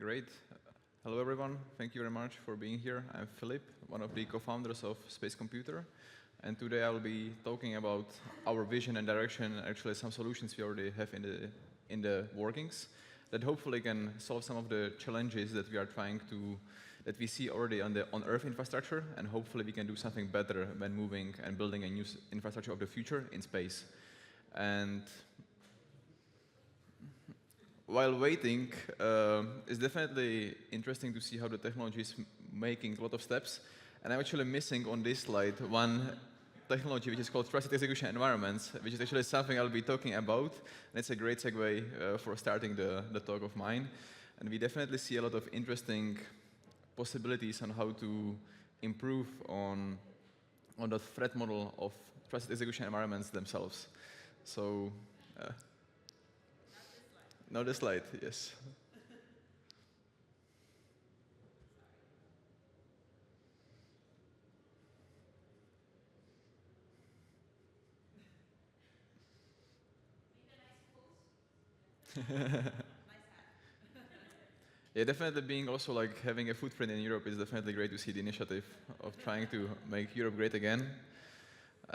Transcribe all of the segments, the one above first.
Great. Hello, everyone. Thank you very much for being here. I'm Filip, one of the co-founders of SpaceComputer. And today I'll be talking about our vision and direction, actually some solutions we already have in the workings that hopefully can solve some of the challenges that we are that we see already on Earth infrastructure, and hopefully we can do something better when moving and building a new infrastructure of the future in space. And while waiting, it's definitely interesting to see how the technology is making a lot of steps. And I'm actually missing on this slide one technology which is called trusted execution environments, which is actually something I'll be talking about. And it's a great segue for starting the talk of mine. And we definitely see a lot of interesting possibilities on how to improve on the threat model of trusted execution environments themselves. So. Not the slide, yes. Yeah, definitely being also like having a footprint in Europe is definitely great to see the initiative of trying to make Europe great again.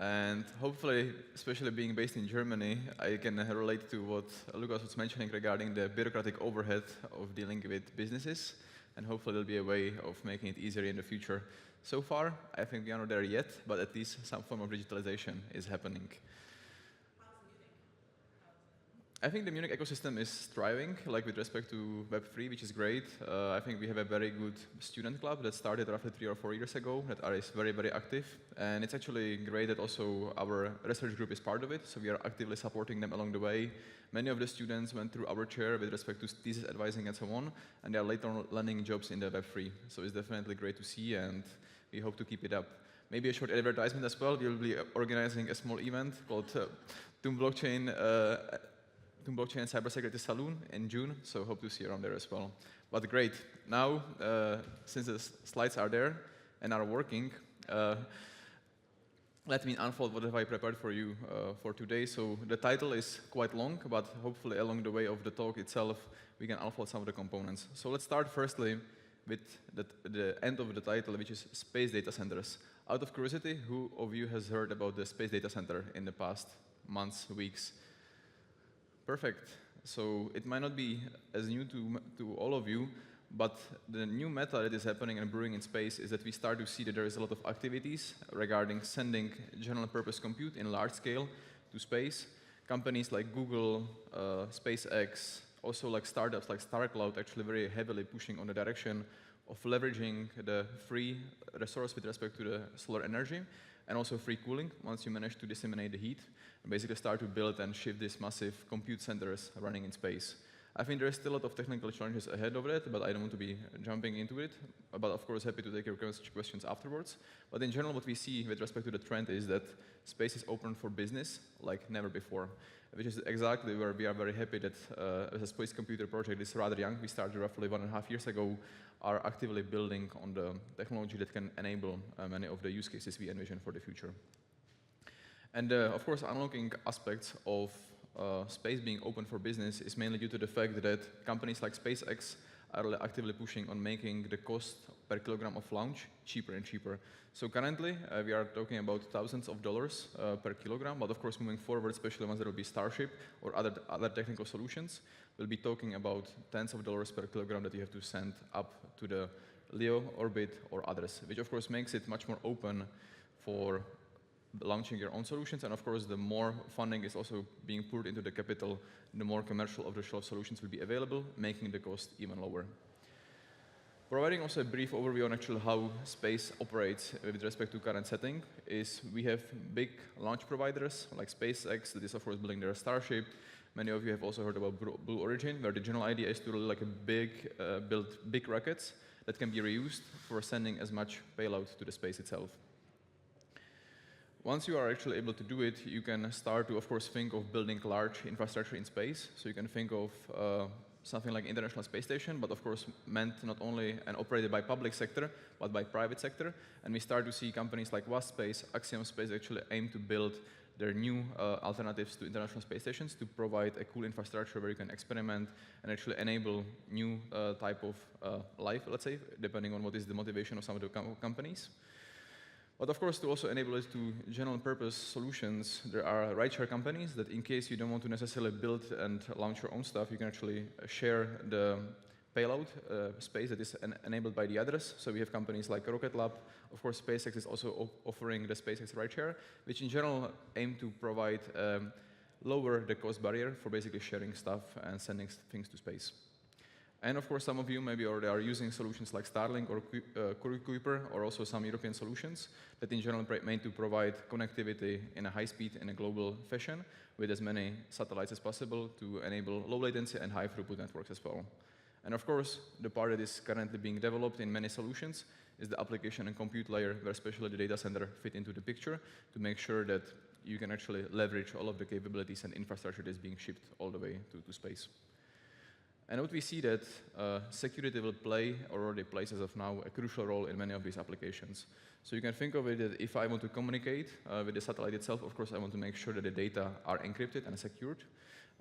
And hopefully, especially being based in Germany, I can relate to what Lucas was mentioning regarding the bureaucratic overhead of dealing with businesses. And hopefully there'll be a way of making it easier in the future. So far, I think we are not there yet, but at least some form of digitalization is happening. I think the Munich ecosystem is thriving, like with respect to Web3, which is great. I think we have a very good student club that started roughly 3 or 4 years ago that is very, very active. And it's actually great that also our research group is part of it, so we are actively supporting them along the way. Many of the students went through our chair with respect to thesis advising and so on, and they are later on landing jobs in the Web3. So it's definitely great to see, and we hope to keep it up. Maybe a short advertisement as well. We'll be organizing a small event called TUM Blockchain and Cybersecurity Saloon in June, so hope to see you around there as well. But great. Now, since the slides are there and are working, let me unfold what have I prepared for you for today. So the title is quite long, but hopefully along the way of the talk itself, we can unfold some of the components. So let's start firstly with the end of the title, which is Space Data Centers. Out of curiosity, who of you has heard about the Space Data Center in the past months, weeks? Perfect. So it might not be as new to all of you, but the new meta that is happening and brewing in space is that we start to see that there is a lot of activities regarding sending general purpose compute in large scale to space. Companies like Google, SpaceX, also like startups like StarCloud actually very heavily pushing on the direction of leveraging the free resource with respect to the solar energy, and also free cooling once you manage to disseminate the heat, and basically start to build and ship these massive compute centers running in space. I think there is still a lot of technical challenges ahead of it, but I don't want to be jumping into it. But of course, happy to take your questions afterwards. But in general, what we see with respect to the trend is that space is open for business like never before, which is exactly where we are very happy that as a SpaceComputer project is rather young. We started roughly 1.5 years ago, are actively building on the technology that can enable many of the use cases we envision for the future. And of course, unlocking aspects of space being open for business is mainly due to the fact that companies like SpaceX are really actively pushing on making the cost per kilogram of launch cheaper and cheaper. So currently, we are talking about thousands of dollars per kilogram, but of course, moving forward, especially once there will be Starship or other technical solutions, we'll be talking about tens of dollars per kilogram that you have to send up to the LEO orbit or others, which of course makes it much more open for launching your own solutions. And of course, the more funding is also being poured into the capital, the more commercial off-the-shelf solutions will be available, making the cost even lower. Providing also a brief overview on actually how space operates with respect to current setting is we have big launch providers like SpaceX that is of course building their Starship. Many of you have also heard about Blue Origin, where the general idea is to really like build big rockets that can be reused for sending as much payload to the space itself. Once you are actually able to do it, you can start to, of course, think of building large infrastructure in space. So you can think of something like International Space Station, but of course meant not only and operated by public sector, but by private sector. And we start to see companies like Space, Axiom Space actually aim to build their new alternatives to international space stations to provide a cool infrastructure where you can experiment and actually enable new type of life, let's say, depending on what is the motivation of some of the companies. But of course, to also enable it to general purpose solutions, there are rideshare companies that in case you don't want to necessarily build and launch your own stuff, you can actually share the payload space that is enabled by the others. So we have companies like Rocket Lab. Of course, SpaceX is also offering the SpaceX rideshare, which in general aim to provide lower the cost barrier for basically sharing stuff and sending things to space. And of course, some of you maybe already are using solutions like Starlink or Kuiper, or also some European solutions that in general meant to provide connectivity in a high speed in a global fashion with as many satellites as possible to enable low latency and high throughput networks as well. And of course, the part that is currently being developed in many solutions is the application and compute layer, where especially the data center fit into the picture to make sure that you can actually leverage all of the capabilities and infrastructure that is being shipped all the way to space. And what we see that security will play, or already plays as of now, a crucial role in many of these applications. So you can think of it that if I want to communicate with the satellite itself, of course I want to make sure that the data are encrypted and secured.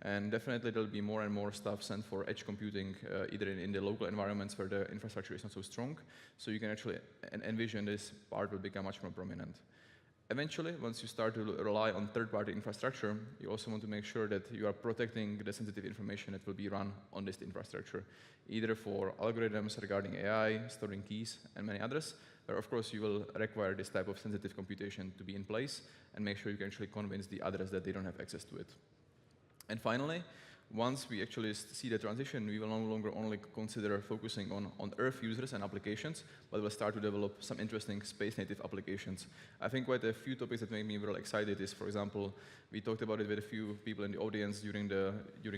And definitely there will be more and more stuff sent for edge computing, either in the local environments where the infrastructure is not so strong. So you can actually envision this part will become much more prominent. Eventually, once you start to rely on third-party infrastructure, you also want to make sure that you are protecting the sensitive information that will be run on this infrastructure, either for algorithms regarding AI, storing keys, and many others, where of course you will require this type of sensitive computation to be in place and make sure you can actually convince the others that they don't have access to it. And finally, once we actually see the transition, we will no longer only consider focusing on Earth users and applications, but we'll start to develop some interesting space-native applications. I think quite a few topics that made me really excited is, for example, we talked about it with a few people in the audience during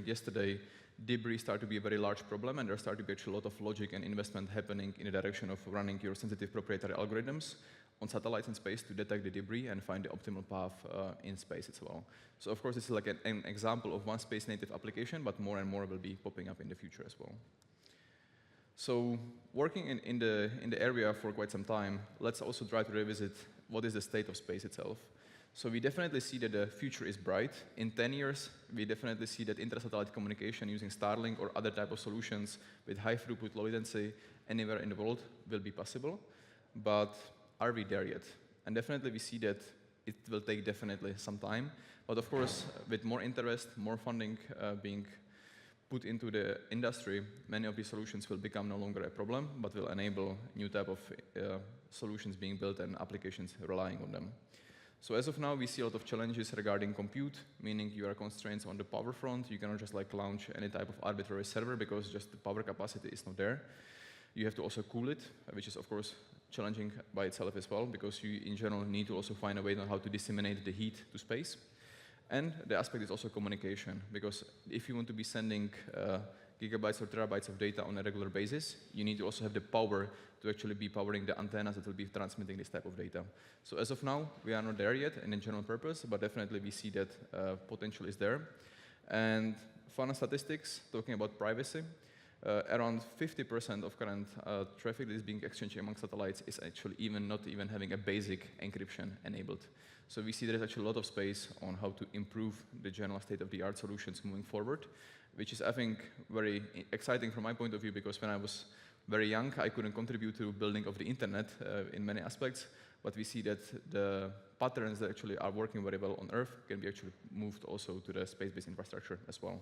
yesterday. Debris start to be a very large problem, and there start to be actually a lot of logic and investment happening in the direction of running your sensitive proprietary algorithms on satellites in space to detect the debris and find the optimal path in space as well. So of course, this is like an example of one space-native application, but more and more will be popping up in the future as well. So working in the area for quite some time, let's also try to revisit what is the state of space itself. So we definitely see that the future is bright. In 10 years, we definitely see that inter-satellite communication using Starlink or other type of solutions with high throughput, low latency anywhere in the world will be possible. But are we there yet? And definitely we see that it will take definitely some time. But of course, with more interest, more funding being put into the industry, many of these solutions will become no longer a problem, but will enable new type of solutions being built and applications relying on them. So as of now, we see a lot of challenges regarding compute, meaning you are constrained on the power front. You cannot just like launch any type of arbitrary server because just the power capacity is not there. You have to also cool it, which is of course challenging by itself as well, because you in general need to also find a way on how to disseminate the heat to space. And the aspect is also communication, because if you want to be sending gigabytes or terabytes of data on a regular basis, you need to also have the power to actually be powering the antennas that will be transmitting this type of data. So as of now, we are not there yet in general purpose, but definitely we see that potential is there. And fun statistics, talking about privacy, around 50% of current traffic that is being exchanged among satellites is actually not even having a basic encryption enabled. So we see there is actually a lot of space on how to improve the general state-of-the-art solutions moving forward, which is, I think, very exciting from my point of view, because when I was very young, I couldn't contribute to building of the internet in many aspects, but we see that the patterns that actually are working very well on Earth can be actually moved also to the space-based infrastructure as well.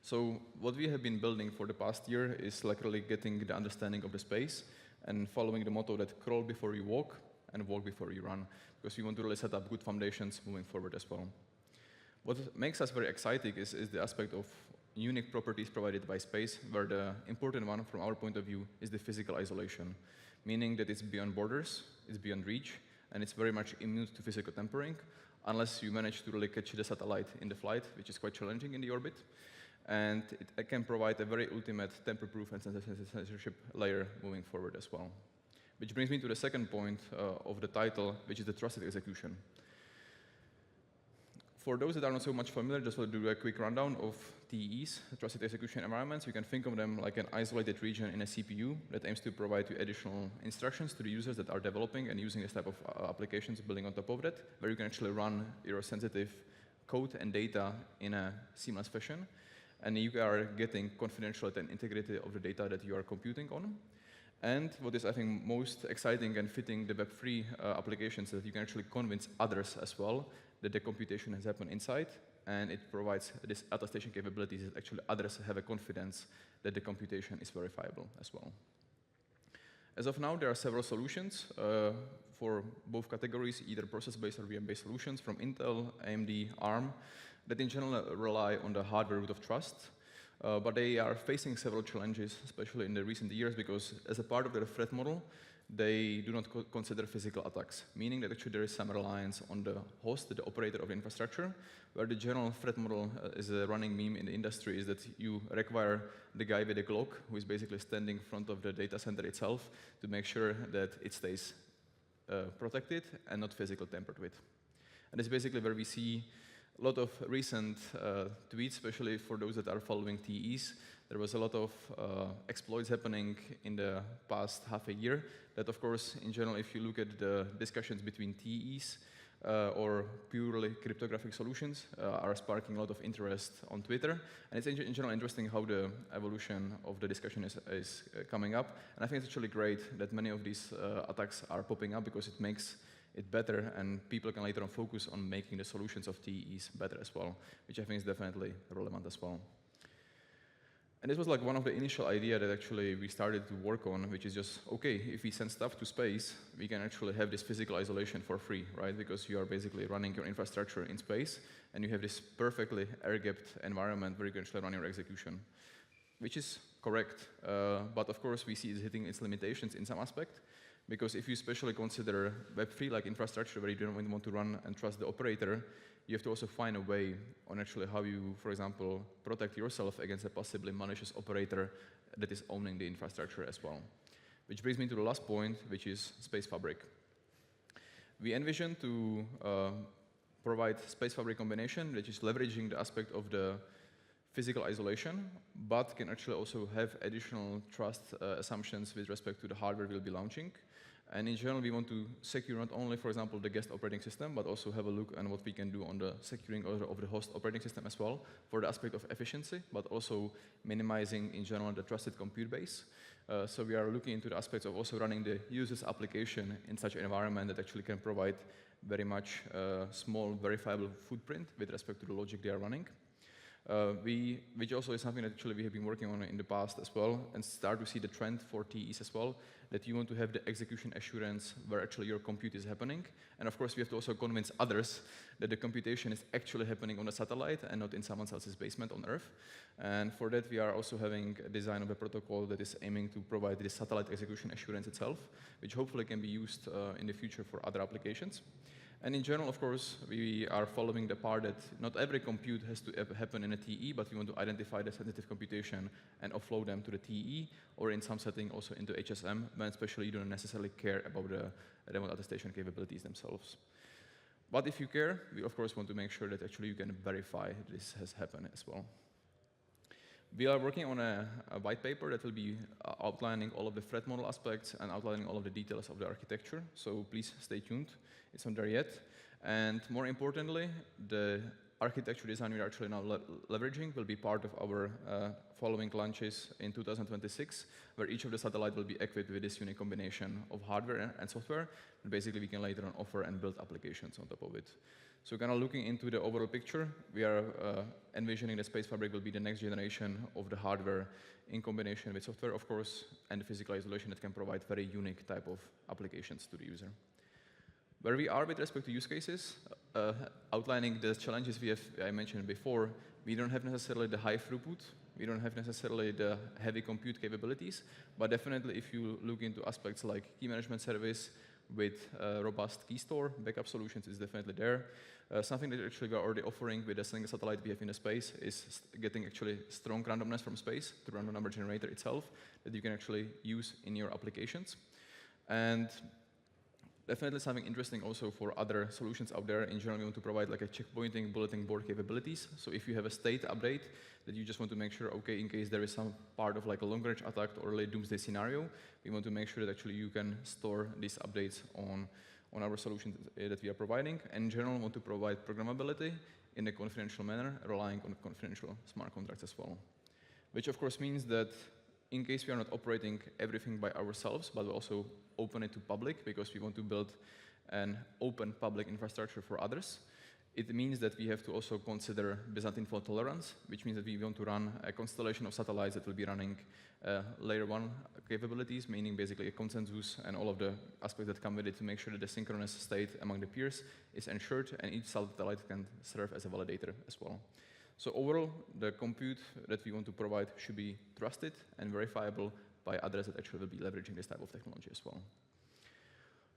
So what we have been building for the past year is like really getting the understanding of the space and following the motto that crawl before you walk and walk before you run, because we want to really set up good foundations moving forward as well. What makes us very exciting is the aspect of unique properties provided by space, where the important one from our point of view is the physical isolation, meaning that it's beyond borders, it's beyond reach, and it's very much immune to physical tampering, unless you manage to really catch the satellite in the flight, which is quite challenging in the orbit. And it can provide a very ultimate tamper-proof and censorship layer moving forward as well. Which brings me to the second point of the title, which is the trusted execution. For those that are not so much familiar, just will do a quick rundown of TEEs, Trusted Execution Environments. You can think of them like an isolated region in a CPU that aims to provide you additional instructions to the users that are developing and using this type of applications building on top of that, where you can actually run your sensitive code and data in a seamless fashion. And you are getting confidentiality and integrity of the data that you are computing on. And what is, I think, most exciting and fitting the Web3 applications is that you can actually convince others as well that the computation has happened inside, and it provides this attestation capabilities that actually others have a confidence that the computation is verifiable as well. As of now, there are several solutions for both categories, either process-based or VM-based solutions from Intel, AMD, ARM, that in general rely on the hardware root of trust. But they are facing several challenges, especially in the recent years, because as a part of their threat model, they do not consider physical attacks, meaning that actually there is some reliance on the host, the operator of the infrastructure, where the general threat model is a running meme in the industry is that you require the guy with a Glock, who is basically standing in front of the data center itself to make sure that it stays protected and not physically tampered with. And it's basically where we see a lot of recent tweets, especially for those that are following TEEs. There was a lot of exploits happening in the past half a year that, of course, in general, if you look at the discussions between TEEs or purely cryptographic solutions, are sparking a lot of interest on Twitter. And it's in general interesting how the evolution of the discussion is coming up. And I think it's actually great that many of these attacks are popping up because it makes it better, and people can later on focus on making the solutions of TEEs better as well, which I think is definitely relevant as well. And this was like one of the initial ideas that actually we started to work on, which is just, okay, if we send stuff to space, we can actually have this physical isolation for free, right? Because you are basically running your infrastructure in space, and you have this perfectly air-gapped environment where you can actually run your execution, which is correct. But of course, we see it hitting its limitations in some aspect. Because if you especially consider Web3 like infrastructure where you don't want to run and trust the operator, you have to also find a way on actually how you, for example, protect yourself against a possibly malicious operator that is owning the infrastructure as well. Which brings me to the last point, which is Space Fabric. We envision to provide Space Fabric combination, which is leveraging the aspect of the physical isolation, but can actually also have additional trust assumptions with respect to the hardware we'll be launching. And in general, we want to secure not only, for example, the guest operating system, but also have a look at what we can do on the securing of the host operating system as well for the aspect of efficiency, but also minimizing, in general, the trusted compute base. So we are looking into the aspects of also running the user's application in such an environment that actually can provide very much small, verifiable footprint with respect to the logic they are running. Which also is something that actually we have been working on in the past as well, and start to see the trend for TEEs as well, that you want to have the execution assurance where actually your compute is happening. And of course, we have to also convince others that the computation is actually happening on a satellite and not in someone else's basement on Earth. And for that, we are also having a design of a protocol that is aiming to provide this satellite execution assurance itself, which hopefully can be used in the future for other applications. And in general, of course, we are following the part that not every compute has to happen in a TE, but we want to identify the sensitive computation and offload them to the TE, or in some setting also into HSM, when especially you don't necessarily care about the remote attestation capabilities themselves. But if you care, we of course want to make sure that actually you can verify this has happened as well. We are working on a white paper that will be outlining all of the threat model aspects and outlining all of the details of the architecture, so please stay tuned. It's not there yet. And more importantly, the architecture design we are actually now leveraging will be part of our following launches in 2026, where each of the satellites will be equipped with this unique combination of hardware and software. And basically, we can later on offer and build applications on top of it. So kind of looking into the overall picture, we are envisioning that Space Fabric will be the next generation of the hardware in combination with software, of course, and the physical isolation that can provide very unique type of applications to the user. Where we are with respect to use cases, outlining the challenges I mentioned before, we don't have necessarily the high throughput, we don't have necessarily the heavy compute capabilities, but definitely if you look into aspects like key management service with robust key store, backup solutions is definitely there. Something that actually we are already offering with a single satellite we have in the space is getting actually strong randomness from space, the random number generator itself, that you can actually use in your applications. And Definitely something interesting also for other solutions out there. In general, we want to provide like a checkpointing, bulletin board capabilities. So if you have a state update that you just want to make sure, okay, in case there is some part of like a long-range attack or late doomsday scenario, we want to make sure that actually you can store these updates on our solutions that we are providing. And in general, we want to provide programmability in a confidential manner, relying on confidential smart contracts as well. Which of course means that in case we are not operating everything by ourselves, but we also open it to public because we want to build an open public infrastructure for others, it means that we have to also consider Byzantine fault tolerance, which means that we want to run a constellation of satellites that will be running layer 1 capabilities, meaning basically a consensus and all of the aspects that come with it to make sure that the synchronous state among the peers is ensured, and each satellite can serve as a validator as well. So overall, the compute that we want to provide should be trusted and verifiable by others that actually will be leveraging this type of technology as well.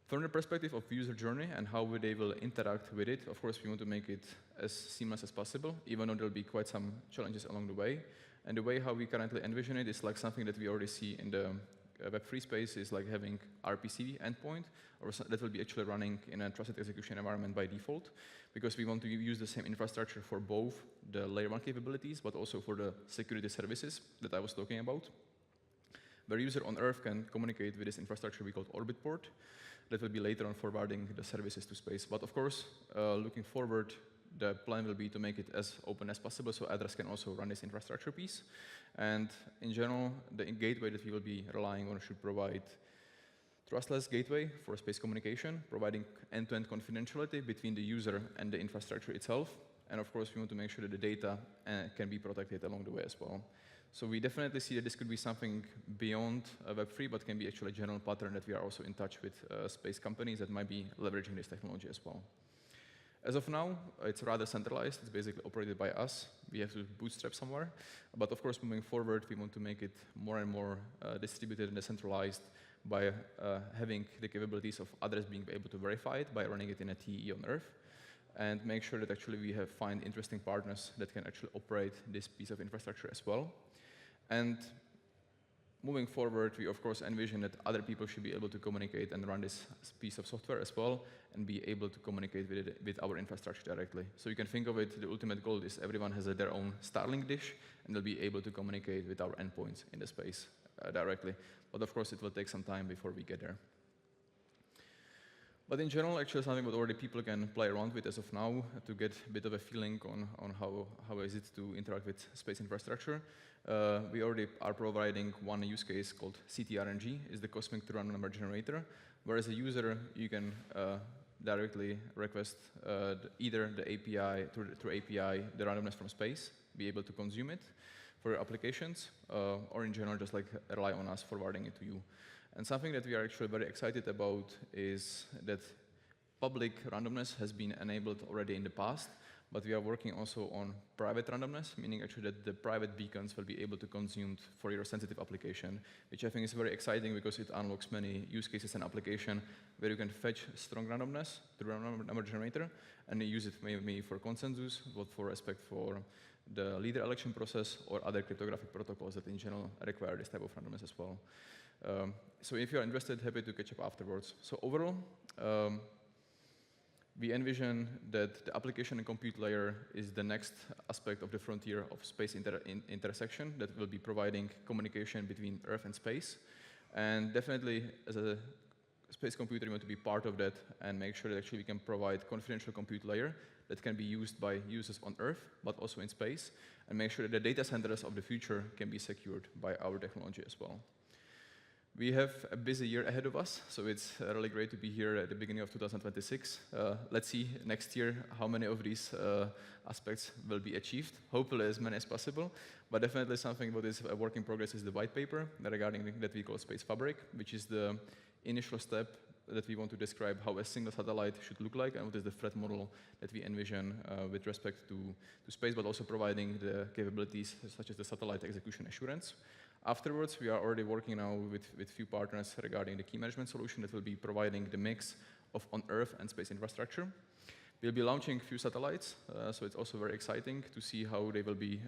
From the perspective of user journey and how they will interact with it, of course, we want to make it as seamless as possible, even though there will be quite some challenges along the way. And the way how we currently envision it is like something that we already see in the Web3 space, is like having RPC endpoint, or that will be actually running in a trusted execution environment by default, because we want to use the same infrastructure for both the layer 1 capabilities, but also for the security services that I was talking about, where user on Earth can communicate with this infrastructure we call Orbit port, that will be later on forwarding the services to space. But of course, looking forward, the plan will be to make it as open as possible so others can also run this infrastructure piece. And in general, the gateway that we will be relying on should provide trustless gateway for space communication, providing end-to-end confidentiality between the user and the infrastructure itself. And of course, we want to make sure that the data can be protected along the way as well. So we definitely see that this could be something beyond Web3, but can be actually a general pattern that we are also in touch with space companies that might be leveraging this technology as well. As of now, it's rather centralized. It's basically operated by us. We have to bootstrap somewhere. But of course, moving forward, we want to make it more and more distributed and decentralized by having the capabilities of others being able to verify it by running it in a TEE on Earth, and make sure that actually we find interesting partners that can actually operate this piece of infrastructure as well. And moving forward, we of course envision that other people should be able to communicate and run this piece of software as well, and be able to communicate with it, with our infrastructure directly. So you can think of it, the ultimate goal is everyone has their own Starlink dish, and they'll be able to communicate with our endpoints in the space directly. But of course, it will take some time before we get there. But in general, actually something that already people can play around with as of now to get a bit of a feeling on how is it to interact with space infrastructure. We already are providing one use case called CTRNG, is the Cosmic True Random Number Generator, where as a user you can directly request either the API, through API, the randomness from space, be able to consume it for your applications, or in general just like rely on us forwarding it to you. And something that we are actually very excited about is that public randomness has been enabled already in the past, but we are working also on private randomness, meaning actually that the private beacons will be able to consume for your sensitive application, which I think is very exciting because it unlocks many use cases and application where you can fetch strong randomness through a number generator and use it maybe for consensus, but for respect for the leader election process or other cryptographic protocols that in general require this type of randomness as well. So if you're interested, happy to catch up afterwards. So overall, we envision that the application and compute layer is the next aspect of the frontier of space intersection that will be providing communication between Earth and space. And definitely, as a space computer, we want to be part of that and make sure that actually we can provide confidential compute layer that can be used by users on Earth, but also in space, and make sure that the data centers of the future can be secured by our technology as well. We have a busy year ahead of us, so it's really great to be here at the beginning of 2026. Let's see next year how many of these aspects will be achieved. Hopefully as many as possible, but definitely something that is a work in progress is the white paper regarding that we call Space Fabric, which is the initial step that we want to describe how a single satellite should look like and what is the threat model that we envision with respect to space, but also providing the capabilities such as the satellite execution assurance. Afterwards, we are already working now with few partners regarding the key management solution that will be providing the mix of on-Earth and space infrastructure. We'll be launching a few satellites, so it's also very exciting to see how they will be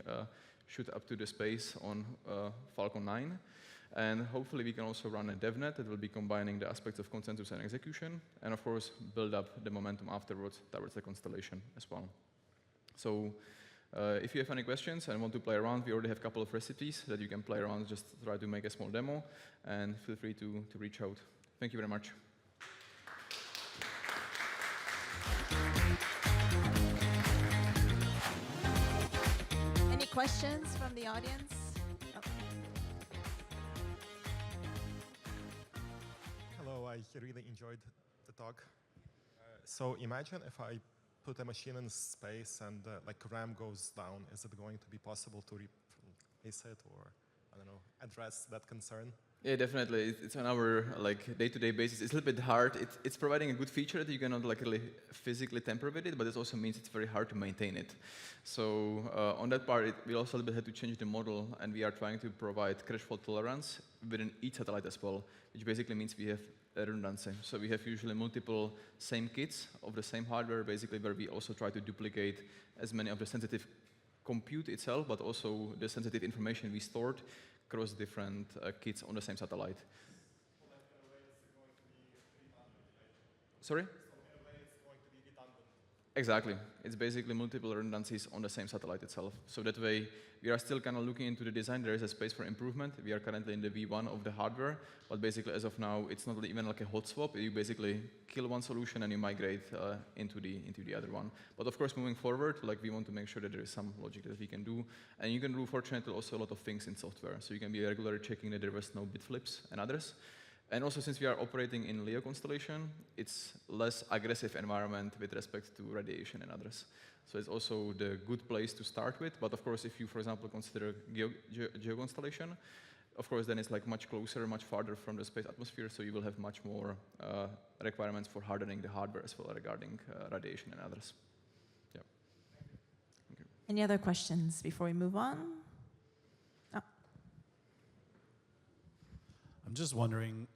shoot up to the space on Falcon 9. And hopefully we can also run a DevNet that will be combining the aspects of consensus and execution, and of course build up the momentum afterwards towards the constellation as well. So if you have any questions and want to play around, we already have a couple of recipes that you can play around, just try to make a small demo, and feel free to reach out. Thank you very much. Any questions from the audience? Oh. Hello, I really enjoyed the talk. So imagine if I put a machine in space and like RAM goes down, is it going to be possible to replace it, or I don't know, address that concern? Yeah, definitely. It's on our like day-to-day basis. It's a little bit hard. It's providing a good feature that you cannot like really physically tamper with it, but it also means it's very hard to maintain it. So on that part, we also a little bit had to change the model, and we are trying to provide crash fault tolerance within each satellite as well, which basically means we have redundancy. So we have usually multiple same kits of the same hardware, basically, where we also try to duplicate as many of the sensitive compute itself, but also the sensitive information we stored across different kits on the same satellite. So like in a way it's going to be redundant, right? Sorry? So in a way it's going to be redundant. Exactly. It's basically multiple redundancies on the same satellite itself. So that way, we are still kind of looking into the design. There is a space for improvement. We are currently in the V1 of the hardware, but basically as of now, it's not even like a hot swap. You basically kill one solution and you migrate into the other one. But of course, moving forward, like we want to make sure that there is some logic that we can do. And you can do, fortunately, also a lot of things in software. So you can be regularly checking that there was no bit flips and others. And also, since we are operating in LEO constellation, it's less aggressive environment with respect to radiation and others. So it's also the good place to start with. But of course, if you, for example, consider geoconstellation, of course, then it's like much closer, much farther from the space atmosphere. So you will have much more requirements for hardening the hardware as well regarding radiation and others. Yeah. Thank you. Any other questions before we move on? Oh. I'm just wondering,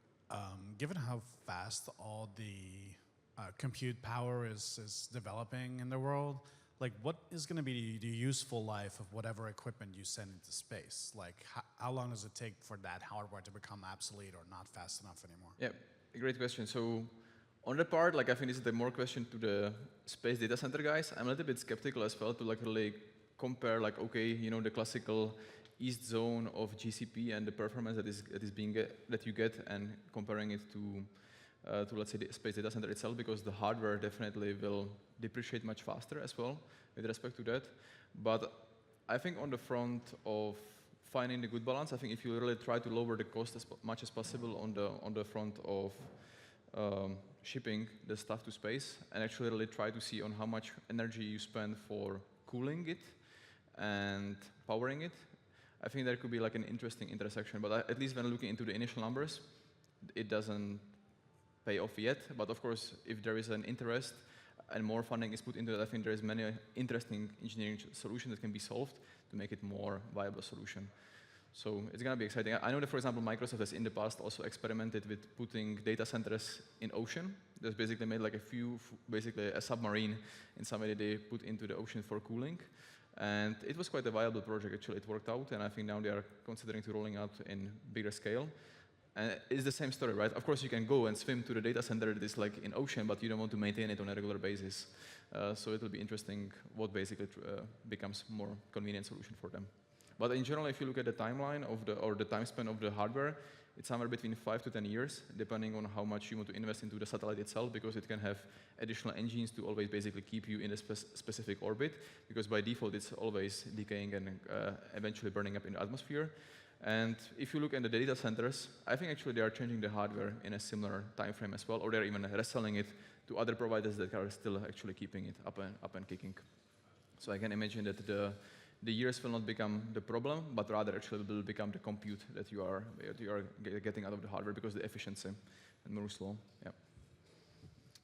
given how fast all the compute power is developing in the world, like what is going to be the useful life of whatever equipment you send into space? Like how long does it take for that hardware to become obsolete or not fast enough anymore? Yeah, a great question. So on that part, like I think this is the more question to the space data center guys. I'm a little bit skeptical as well to like really compare like, okay, you know, the classical east zone of GCP and the performance that you get and comparing it to let's say the space data center itself, because the hardware definitely will depreciate much faster as well with respect to that. But I think on the front of finding the good balance, I think if you really try to lower the cost as much as possible on the front of shipping the stuff to space, and actually really try to see on how much energy you spend for cooling it and powering it, I think there could be like an interesting intersection. But at least when looking into the initial numbers, it doesn't pay off yet. But of course, if there is an interest and more funding is put into it, I think there is many interesting engineering solutions that can be solved to make it more viable solution. So it's going to be exciting. I know that, for example, Microsoft has in the past also experimented with putting data centers in ocean. That's basically made like basically a submarine in some way that they put into the ocean for cooling. And it was quite a viable project, actually. It worked out, and I think now they are considering to rolling out in bigger scale. And it's the same story, right? Of course, you can go and swim to the data center that is like in ocean, but you don't want to maintain it on a regular basis. So it will be interesting what basically becomes more convenient solution for them. But in general, if you look at the timeline of the time span of the hardware, it's somewhere between 5 to 10 years, depending on how much you want to invest into the satellite itself, because it can have additional engines to always basically keep you in a specific orbit, because by default it's always decaying and eventually burning up in the atmosphere. And if you look at the data centers, I think actually they are changing the hardware in a similar time frame as well, or they're even reselling it to other providers that are still actually keeping it up and kicking. So I can imagine that the years will not become the problem, but rather actually will become the compute that you are getting out of the hardware, because the efficiency and moves slow. Yeah.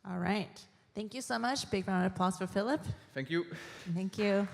All right. Thank you so much. Big round of applause for Filip. Thank you. Thank you.